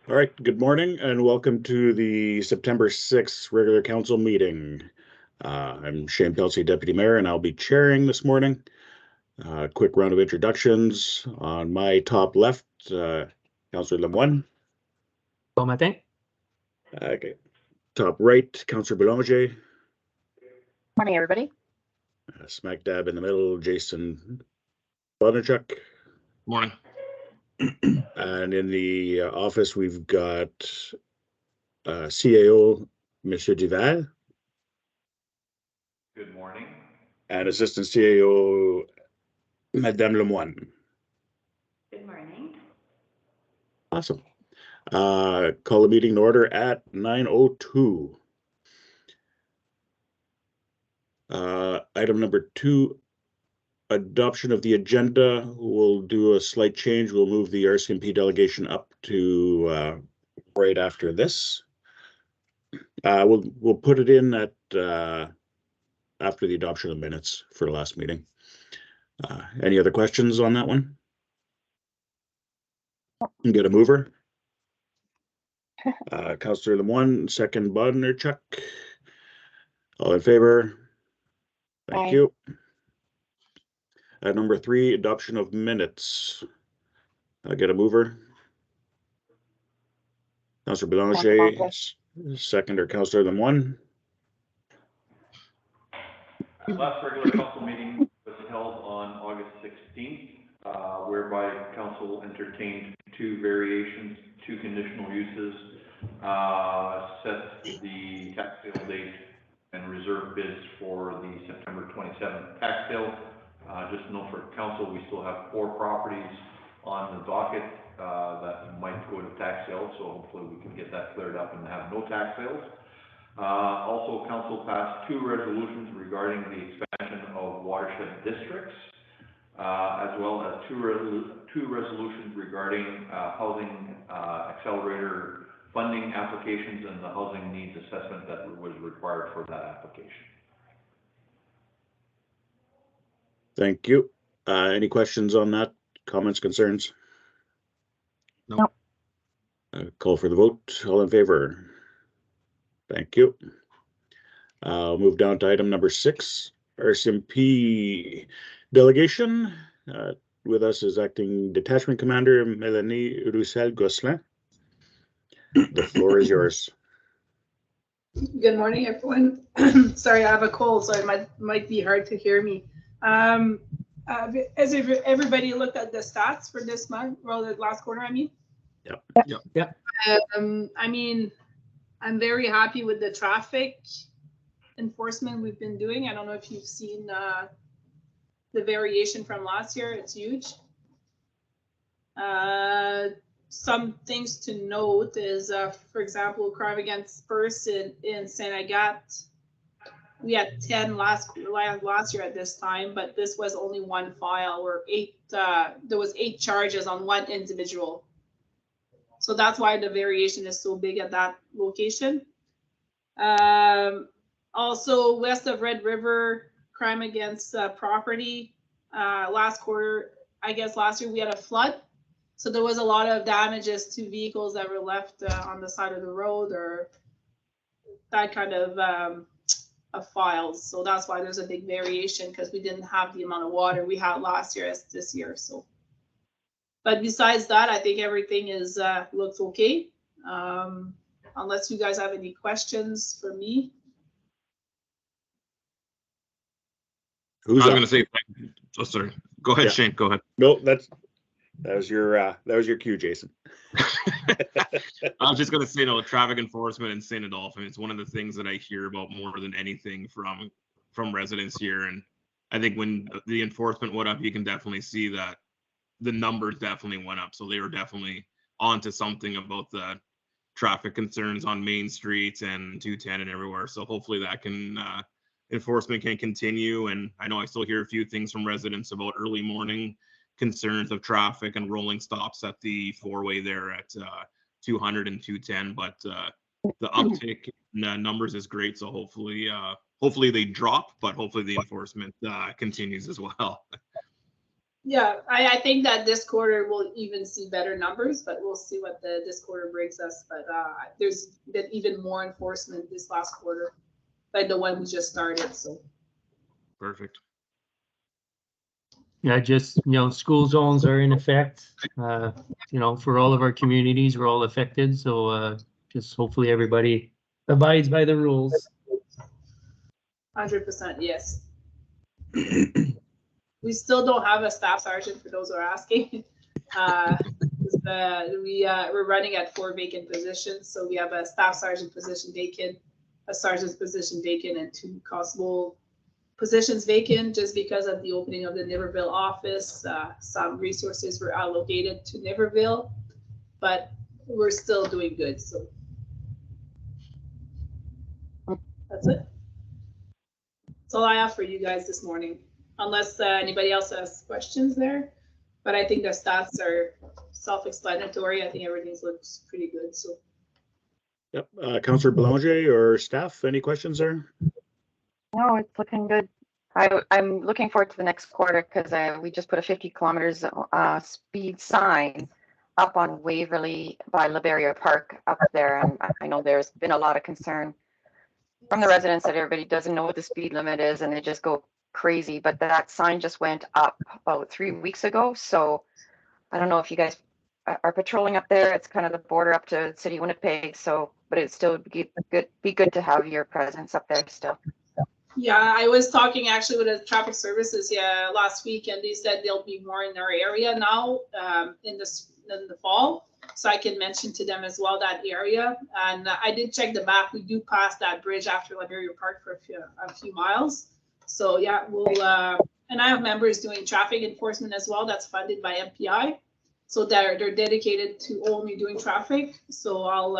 All right, good morning and welcome to the September 6th regular council meeting. I'm Shane Pelsey, Deputy Mayor, and I'll be chairing this morning. Quick round of introductions. On my top left, Councillor Lemoine. Bon matin. Okay. Top right, Councillor Boulanger. Morning, everybody. Smack dab in the middle, Jason Bonachuk. Morning. And in the office, we've got CAO, Monsieur Duval. Good morning. And Assistant CAO, Madame Lemoine. Good morning. Awesome. Call the meeting to order at 9:02. Item number 2, adoption of the agenda. We'll do a slight change. We'll move the RCMP delegation up to right after this. We'll put it in at after the adoption of minutes for the last meeting. Any other questions on that one? Get a mover. Councillor Lemoine, second Bondarchuk. All in favor? Thank Aye. you. At number 3, adoption of minutes. Get a mover. Councillor Boulanger, second, Councillor Lemoine. Last regular council meeting was held on August 16th, whereby council entertained 2 variations, 2 conditional uses, set the tax sale date and reserve bids for the September 27th tax sale. Just note for council, we still have 4 properties on the docket that might go to tax sale, so hopefully we can get that cleared up and have no tax sales. Also, council passed 2 resolutions regarding the expansion of watershed districts, as well as 2 resolutions regarding housing accelerator funding applications and the housing needs assessment that was required for that application. Thank you. Any questions on that? Comments, concerns? No. Call for the vote. All in favor? Thank you. I'll move down to item number 6, RCMP delegation. With us is Acting Detachment Commander Melanie Roussel-Gosselin. The floor is yours. Good morning, everyone. Sorry, I have a cold, so it might be hard to hear me. As if everybody looked at the stats for this month, well, the last quarter, I mean. Yep. I mean, I'm very happy with the traffic enforcement we've been doing. I don't know if you've seen the variation from last year. It's huge. Some things to note is, for example, crime against person in St. Agathe. We had 10 last year at this time, but this was only 1 file, or 8. There was 8 charges on 1 individual. So that's why the variation is so big at that location. Also, west of Red River, crime against property. Last quarter, I guess last year we had a flood. So there was a lot of damages to vehicles that were left on the side of the road, or that kind of files. So that's why there's a big variation, because we didn't have the amount of water we had last year as this year. So, but besides that, I think everything is looks okay. Unless you guys have any questions for me. Who's I was up? going to say, oh, sorry. Go ahead, Yeah. Shane. Go ahead. No, that was your cue, Jason. I was just going to say, no, traffic enforcement in St. Adolphe. It's one of the things that I hear about more than anything from residents here. And I think when the enforcement went up, you can definitely see that the numbers definitely went up. So they were definitely onto something about the traffic concerns on Main Street and 210 and everywhere. So hopefully that can enforcement can continue. And I know I still hear a few things from residents about early morning concerns of traffic and rolling stops at the 4-way there at 200 and 210. But the uptick in numbers is great. So hopefully they drop, but hopefully the enforcement continues as well. Yeah, I think that this quarter we'll even see better numbers, but we'll see what this quarter brings us. But there's been even more enforcement this last quarter, like the one we just started. So Perfect. Yeah, just, school zones are in effect, for all of our communities, we're all affected. So just hopefully everybody abides by the rules. 100% yes. We still don't have a staff sergeant for those who are asking. We're running at 4 vacant positions. So we have a staff sergeant position vacant, a sergeant's position vacant, and 2 constable positions vacant just because of the opening of the Niverville office. Some resources were allocated to Niverville, but we're still doing good. So that's it. That's all I have for you guys this morning, unless anybody else has questions there. But I think the stats are self-explanatory. I think everything looks pretty good. So. Yep. Councillor Belanger or staff, any questions there? No, it's looking good. I'm looking forward to the next quarter because we just put a 50 kilometers speed sign up on Waverly by LeBarrier Park up there. And I know there's been a lot of concern from the residents that everybody doesn't know what the speed limit is and they just go crazy. But that sign just went up about 3 weeks ago. So I don't know if you guys are patrolling up there. It's kind of the border up to City Winnipeg. So, but it'd still be good to have your presence up there still. Yeah, I was talking actually with the traffic services last week, and they said there'll be more in our area now in the fall. So I can mention to them as well that area. And I did check the map. We do pass that bridge after LeBarrier Park for a few miles. So yeah, we'll and I have members doing traffic enforcement as well. That's funded by MPI. So they're dedicated to only doing traffic. So I'll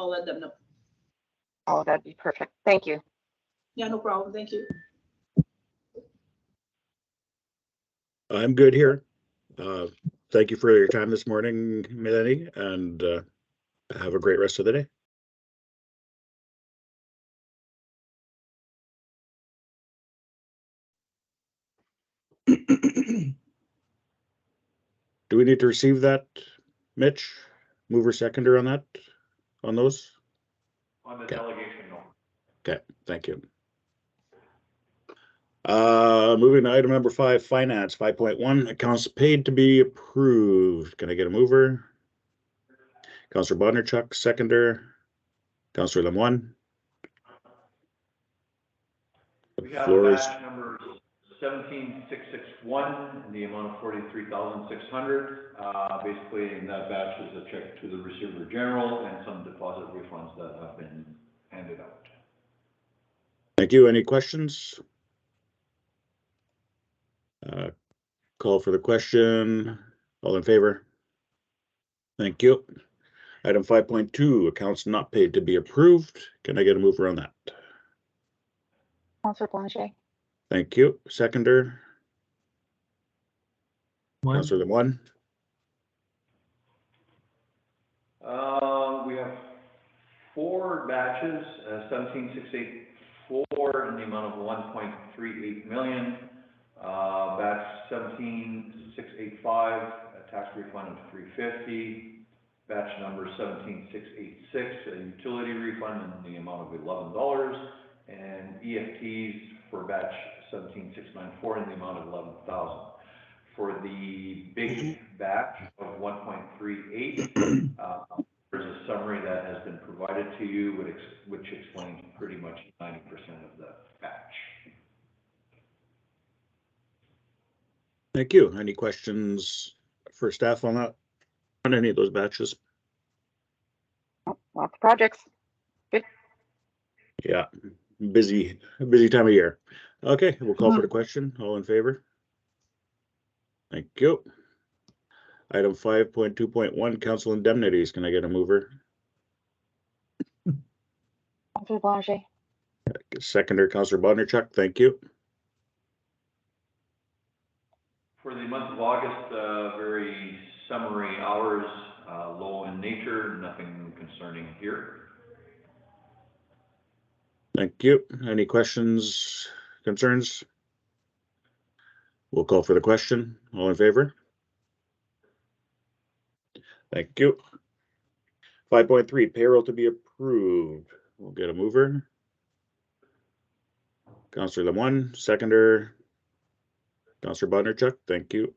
let them know. Oh, that'd be perfect. Thank you. Yeah, no problem. Thank you. I'm good here. Thank you for your time this morning, Melanie, and have a great rest of the day. Do we need to receive that, Mitch? Mover seconder on that, on those? On the delegation, no. Okay, thank you. Moving to item number 5, finance, 5.1, accounts paid to be approved. Can I get a mover? Councillor Bondarchuk, seconder. Councillor Lemoine. We have Floor is batch number 17661 in the amount of 43,600. Basically, in that batch is a check to the Receiver General and some deposit refunds that have been handed out. Thank you. Any questions? Call for the question. All in favor? Thank you. Item 5.2, accounts not paid to be approved. Can I get a mover on that? Councillor Blanchet. Thank you. Seconder. One. Councillor Lemoine. We have 4 batches, 17684 in the amount of 1.38 million. Batch 17685, a tax refund of 350. Batch number 17686, a utility refund in the amount of $11, and EFTs for batch 17694 in the amount of 11,000. For the big batch of 1.38, there's a summary that has been provided to you, which explains pretty much 90% of the batch. Thank you. Any questions for staff on that? On any of those batches? Oh, lots of projects. Good. Yeah, busy time of year. Okay, we'll call for the question. All in favor? Thank you. Item 5.2.1, council indemnities. Can I get a mover? Councillor Blanchet. Seconder, Councillor Bondarchuk. Thank you. For the month of August, very summary hours, low in nature, nothing concerning here. Thank you. Any questions, concerns? We'll call for the question. All in favor? Thank you. 5.3, payroll to be approved. We'll get a mover. Counselor Lemoine, seconder. Counselor Bondarchuk, thank you.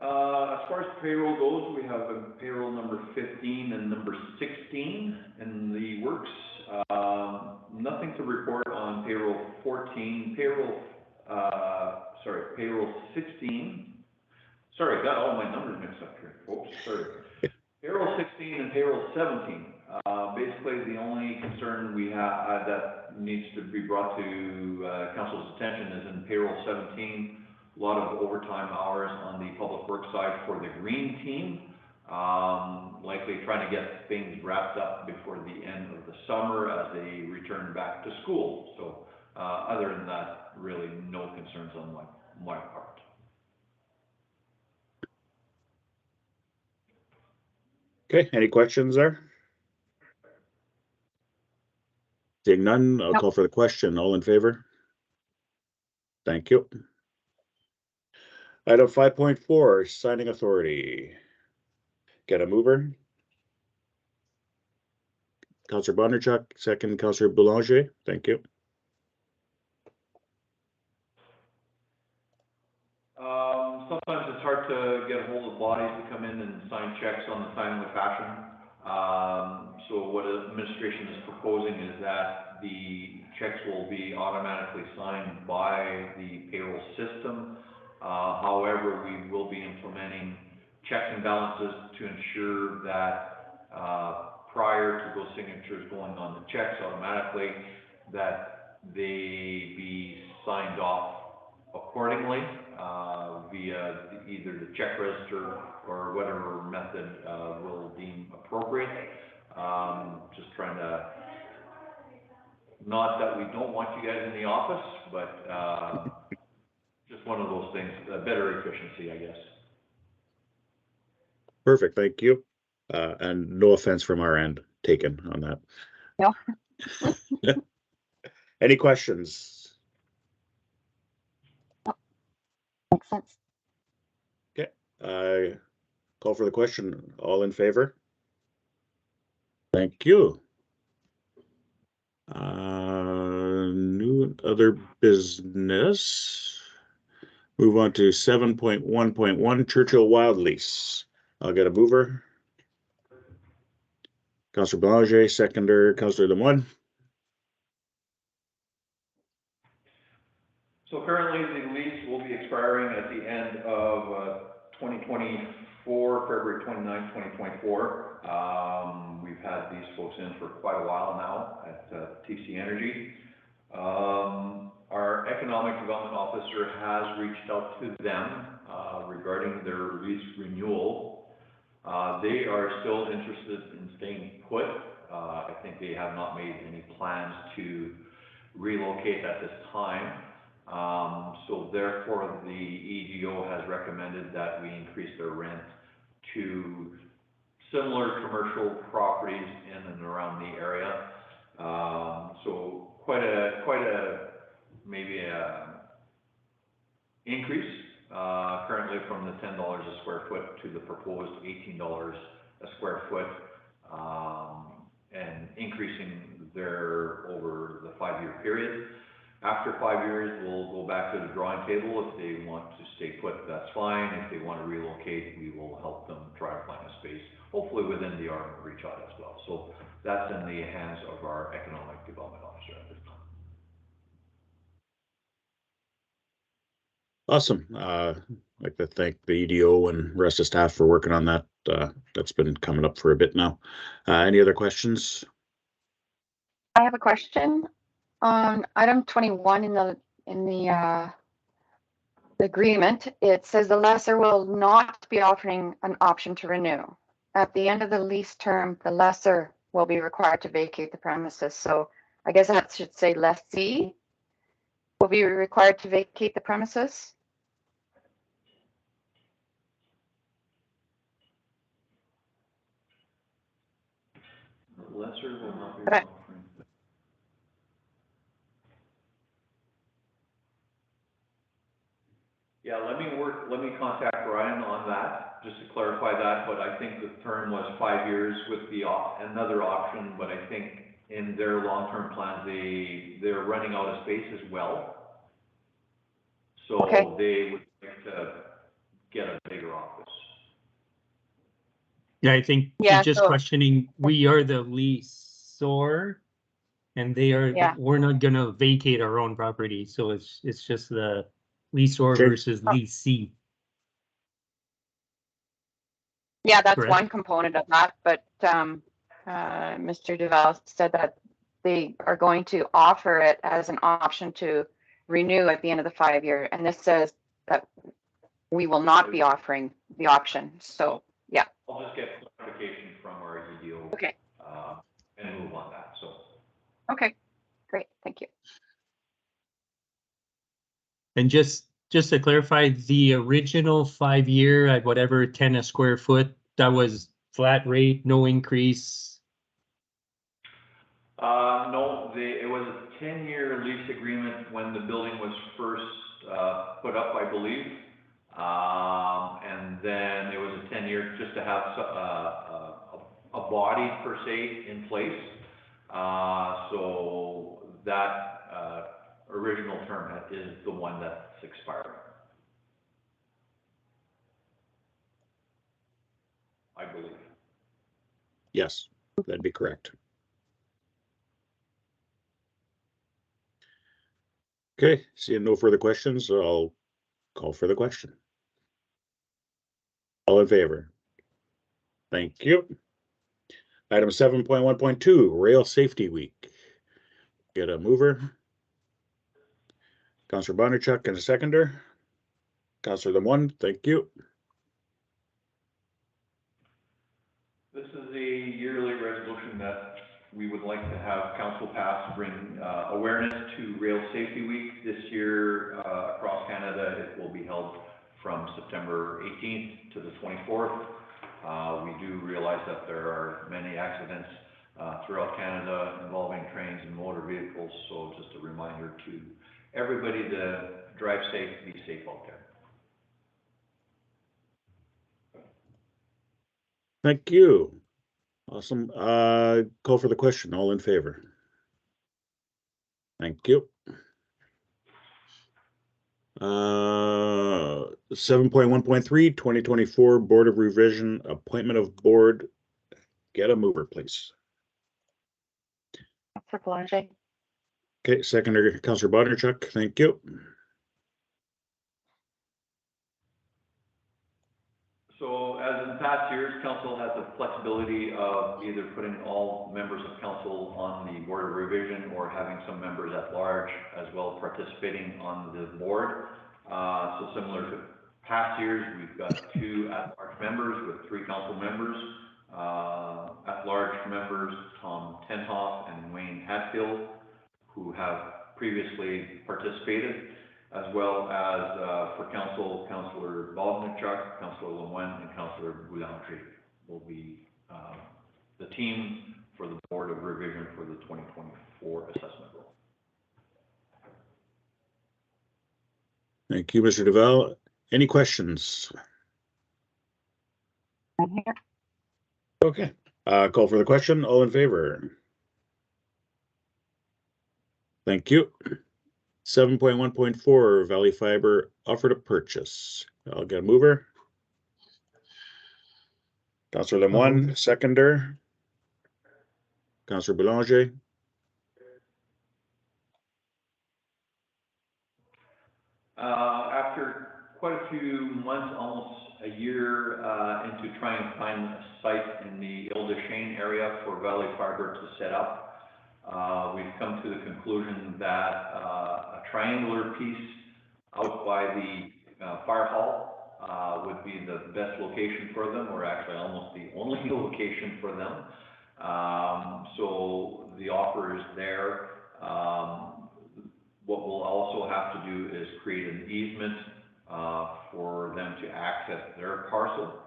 As far as payroll goes, we have a payroll number 15 and number 16 in the works. Nothing to report on payroll 14, payroll 16. Sorry, got all my numbers mixed up here, folks, sorry. Payroll 16 and payroll 17. Basically, the only concern we have that needs to be brought to council's attention is in payroll 17. A lot of overtime hours on the public works side for the green team. Likely trying to get things wrapped up before the end of the summer as they return back to school. So other than that, really no concerns on my part. Okay, any questions there? Seeing none, I'll Nope. call for the question. All in favor? Thank you. Item 5.4, signing authority. Get a mover. Counselor Bondarchuk, second Counselor Boulanger, thank you. Sometimes it's hard to get a hold of bodies to come in and sign checks on the timely fashion. So what administration is proposing is that the checks will be automatically signed by the payroll system. However, we will be implementing checks and balances to ensure that prior to those signatures going on the checks automatically, that they be signed off accordingly via either the check register or whatever method will deem appropriate. Just trying to, not that we don't want you guys in the office, but just one of those things, better efficiency, I guess. Perfect, thank you. And no offense from our end taken on that. No. Any questions? Makes sense. I call for the question. All in favor? Thank you. New other business. Move on to 7.1.1 Churchill Wild Lease. I'll get a mover. Councillor Boulanger, seconder, Councillor Lemoine. So currently the lease will be expiring at the end of 2024, February 29, 2024. We've had these folks in for quite a while now at TC Energy. Our economic development officer has reached out to them regarding their lease renewal. They are still interested in staying put. I think they have not made any plans to relocate at this time. So therefore the EDO has recommended that we increase their rent to similar commercial properties in and around the area. So quite a maybe a increase currently from the $10 a square foot to the proposed $18 a square foot, and increasing there over the 5-year period. After 5 years, we'll go back to the drawing table. If they want to stay put, that's fine. If they want to relocate, we will help them try to find a space, hopefully within the arm reach out as well. So that's in the hands of our economic development officer at this time. Awesome. I'd like to thank the EDO and rest of staff for working on that. That's been coming up for a bit now. Any other questions? I have a question on item 21 in the agreement. It says the lessor will not be offering an option to renew. At the end of the lease term, the lessor will be required to vacate the premises. So I guess that should say lessee will be required to vacate the premises. The lesser will not be But I- offering. let me contact Brian on that, just to clarify that, but I think the term was 5 years with the another option, but I think in their long-term plans, they're running out of space as well. So Okay. they would like to get a bigger office. Yeah, I think Yeah, just so- questioning, we are the leaseor. And they are, Yeah. we're not gonna vacate our own property, so it's just the leaseor Okay. versus Oh. leasee. Yeah, that's Correct. one component of that, but Mr. Duval said that they are going to offer it as an option to renew at the end of the 5 year, and this says that we will not be offering the option, so, yeah, I'll just get clarification from our EDO. Okay. And move on that, so. okay, great, thank you. And just to clarify, the original 5 year at whatever 10 a square foot, that was flat rate, no increase. No, it was a 10-year lease agreement when the building was first put up, I believe. And then it was a 10-year just to have a body per se in place. So that original term is the one that's expiring. I believe. Yes, that'd be correct. Okay, seeing no further questions, I'll call for the question. All in favor? Thank you. Item 7.1.2, Rail Safety Week. Get a mover. Councillor Bondarchuk and a seconder. Councillor Lemoine, thank you. This is a yearly resolution that we would like to have council pass to bring awareness to Rail Safety Week. This year, across Canada, it will be held from September 18th to the 24th. We do realize that there are many accidents throughout Canada involving trains and motor vehicles, so just a reminder to everybody to drive safe, be safe out there. Thank you. Awesome. Call for the question. All in favor? Thank you. 7.1.3, 2024 Board of Revision, appointment of board. Get a mover, please. Councillor Boulanger. Okay, seconder, Councillor Bondarchuk, thank you. So as in past years, council has the flexibility of either putting all members of council on the board of revision or having some members at large as well participating on the board. So similar to past years, we've got 2 at-large members with 3 council members. At-large members, Tom Tenhoff and Wayne Hatfield, who have previously participated, as well as for council, Councillor Bondarchuk, Councillor Lemoine, and Councillor Boulanger will be the team for the Board of Revision for the 2024 assessment role. Thank you, Mr. Duval. Any questions? I'm here. Okay, call for the question. All in favor? Thank you. 7.1.4, Valley Fiber offer to purchase. I'll get a mover. Councillor Lemoine, seconder. Councillor Boulanger. After quite a few months, almost a year into trying to find a site in the Ile-des-Chênes area for Valley Fiber to set up, we've come to the conclusion that a triangular piece out by the fire hall would be the best location for them, or actually almost the only location for them. So the offer is there. What we'll also have to do is create an easement for them to access their parcel.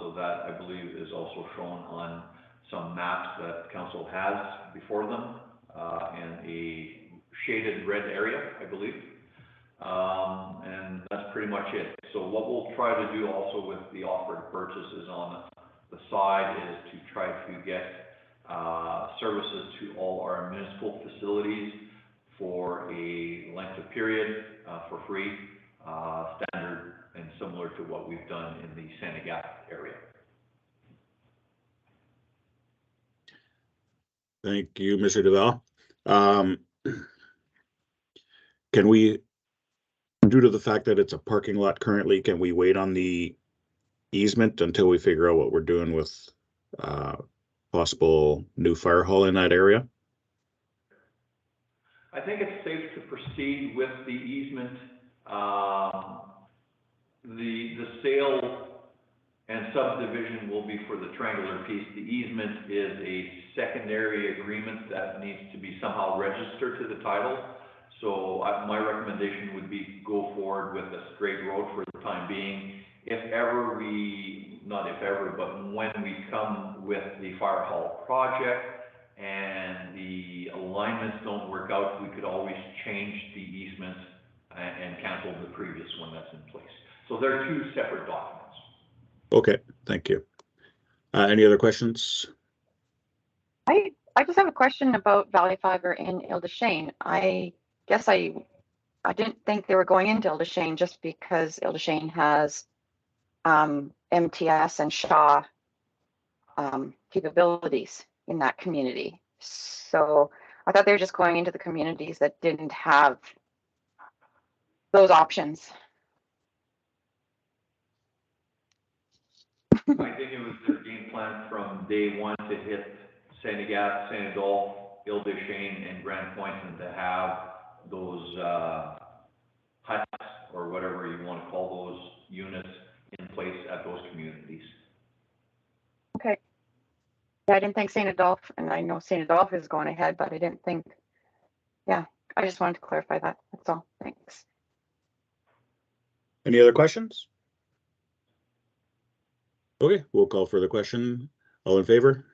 So that, I believe, is also shown on some maps that council has before them in a shaded red area, I believe. And that's pretty much it. So what we'll try to do also with the offer to purchases on the side is to try to get services to all our municipal facilities for a length of period for free, standard and similar to what we've done in the Santa Gap area. Thank you, Mr. Duval. Can we, due to the fact that it's a parking lot currently, can we wait on the easement until we figure out what we're doing with possible new fire hall in that area? I think it's safe to proceed with the easement. The sale and subdivision will be for the triangular piece. The easement is a secondary agreement that needs to be somehow registered to the title. So my recommendation would be go forward with a straight road for the time being. If ever we, not if ever, but when we come with the fire hall project and the alignments don't work out, we could always change the easement and cancel the previous one that's in place. So they're two separate documents. Okay, thank you. Any other questions? I just have a question about Valley Fiber in Ile-des-Chênes. I guess I didn't think they were going into Ile-des-Chênes just because Ile-des-Chênes has MTS and Shaw capabilities in that community. So I thought they were just going into the communities that didn't have those options. I think it was their game plan from day one to hit Santa Gap, Saint Adolphe, Ile-des-Chênes, and Grand Point, and to have those huts or whatever you want to call those units in place at those communities. Okay. Yeah, I didn't think Saint Adolphe, and I know Saint Adolphe is going ahead, but I didn't think, yeah, I just wanted to clarify that. That's all. Thanks. Any other questions? Okay, we'll call for the question. All in favor?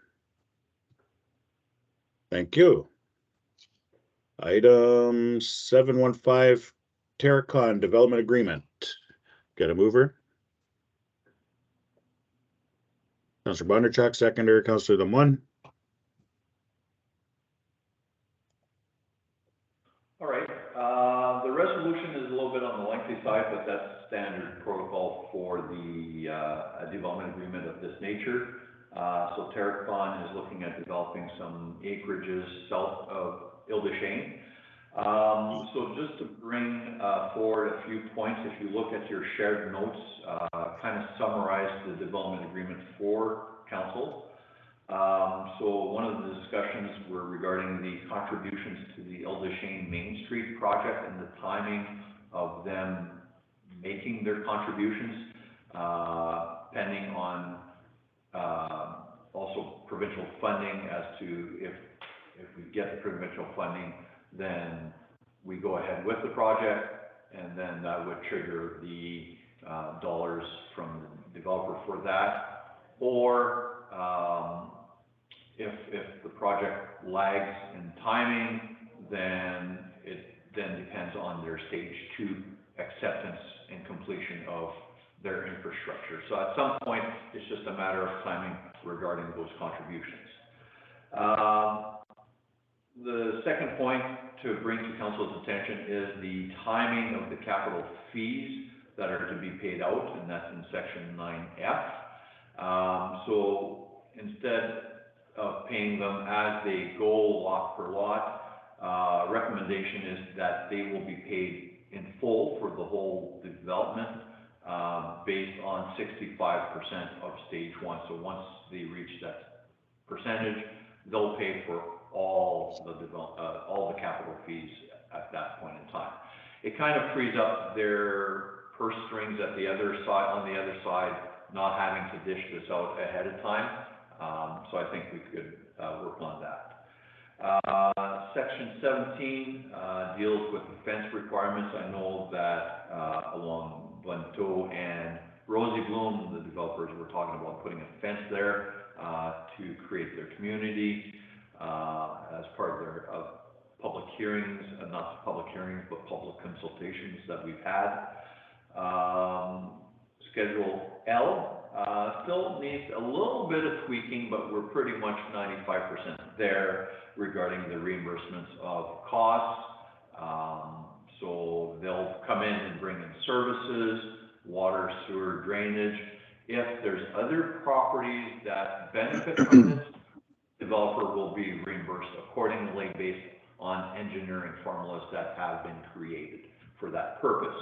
Thank you. Item 715, Terracon Development Agreement. Got a mover? Councillor Bondarchuk, seconder. Councillor Lemoine. All right. The resolution is a little bit on the lengthy side, but that's standard protocol for the development agreement of this nature. So Terracon is looking at developing some acreages south of Ile-des-Chênes. So just to bring forward a few points, if you look at your shared notes, kind of summarize the development agreement for council. So one of the discussions were regarding the contributions to the Ile-des-Chênes Main Street project and the timing of them making their contributions, pending on also provincial funding. As to if we get the provincial funding, then we go ahead with the project, and then that would trigger the dollars from the developer for that. Or if the project lags in timing, then it then depends on their stage 2 acceptance and completion of their infrastructure. So at some point, it's just a matter of timing regarding those contributions. The second point to bring to council's attention is the timing of the capital fees that are to be paid out, and that's in section 9F. So instead of paying them as they go lot per lot, recommendation is that they will be paid in full for the whole development, based on 65% of stage 1. So once they reach that percentage, they'll pay for all the capital fees at that point in time. It kind of frees up their purse strings at the other side, on the other side, not having to dish this out ahead of time. So I think we could work on that. Section 17 deals with the fence requirements. I know that along Glencoe and Rosie Bloom, the developers were talking about putting a fence there to create their community as part of public hearings, not public hearings, but public consultations that we've had. Schedule L still needs a little bit of tweaking, but we're pretty much 95% there regarding the reimbursements of costs. So they'll come in and bring in services, water, sewer, drainage. If there's other properties that benefit from this, developer will be reimbursed accordingly based on engineering formulas that have been created for that purpose.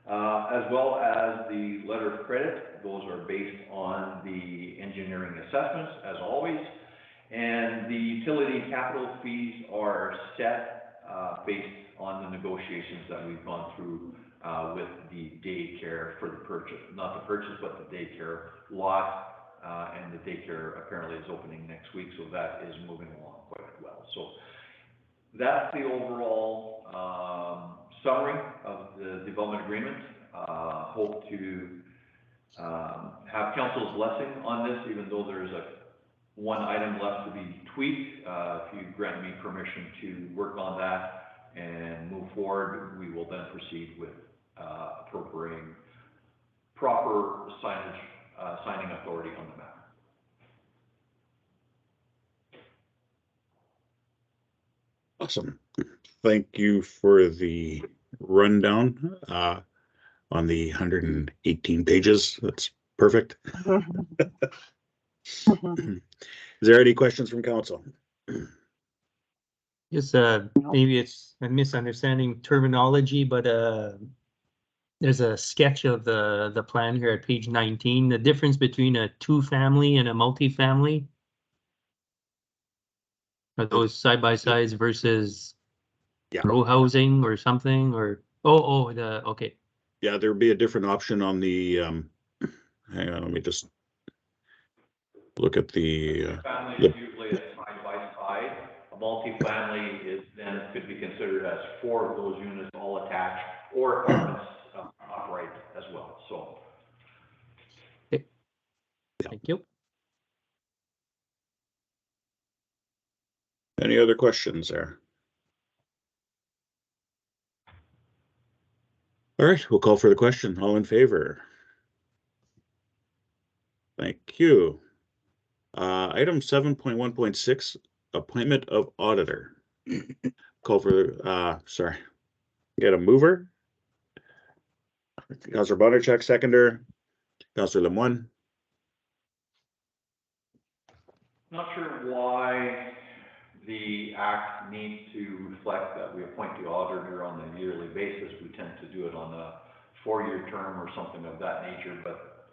As well as the letter of credit, those are based on the engineering assessments, as always. And the utility capital fees are set based on the negotiations that we've gone through with the daycare for the purchase, not the purchase, but the daycare lot. And the daycare apparently is opening next week, so that is moving along quite well. So that's the overall summary of the development agreement. Hope to have council's blessing on this, even though there's one item left to be tweaked. If you grant me permission to work on that and move forward, we will then proceed with appropriating proper signing authority on the matter. Awesome. Thank you for the rundown on the 118 pages. That's perfect. Is there any questions from council? Just maybe it's a misunderstanding terminology, but there's a sketch of the plan here at page 19. The difference between a 2-family and a multi-family. Are those side by sides versus row housing or something? Or okay. Yeah, there would be a different option on the. Hang on, let me just look at the. Family is usually a side by side. A multi-family is then could be considered as 4 of those units all attached, or apartments upright as well. So. Okay. Thank you. Any other questions there? All right, we'll call for the question. All in favor? Thank you. Item 7.1.6, appointment of auditor. Call for, sorry, get a mover. Councillor Bondarchuk, seconder. Councillor Lemoine. Not sure why the act needs to reflect that we appoint the auditor on a yearly basis. We tend to do it on a 4-year term or something of that nature, but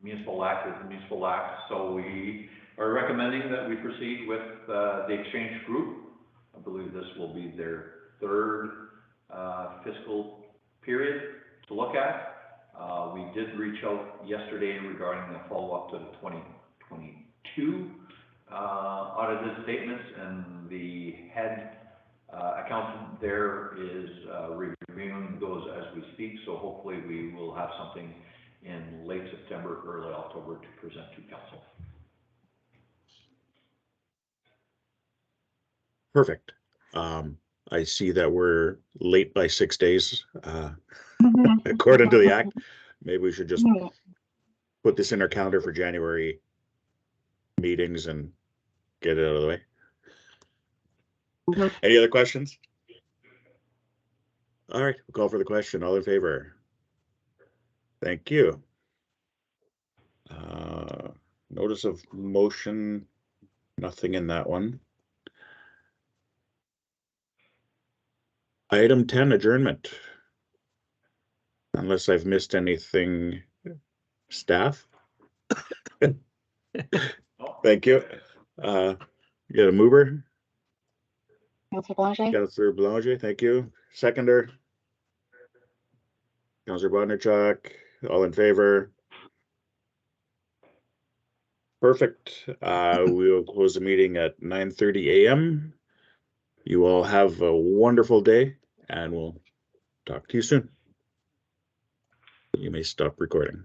municipal act is a municipal act. So we are recommending that we proceed with the Exchange Group. I believe this will be their 3rd fiscal period to look at. We did reach out yesterday regarding the follow-up to the 2022 audited statements, and the head accountant there is reviewing those as we speak. So hopefully we will have something in late September, early October to present to council. Perfect. I see that we're late by 6 days, according to the act. Maybe we should just put this in our calendar for January meetings and get it out of the way. Any other questions? All right, we'll call for the question. All in favor? Thank you. Notice of motion, nothing in that one. Item 10, adjournment. Unless I've missed anything, staff. Thank you. Get a mover. Councillor Blanchet? Councillor Blanchet, thank you. Seconder. Councillor Bondarchuk, all in favor? Perfect. We will close the meeting at 9:30 a.m. You all have a wonderful day, and we'll talk to you soon. You may stop recording.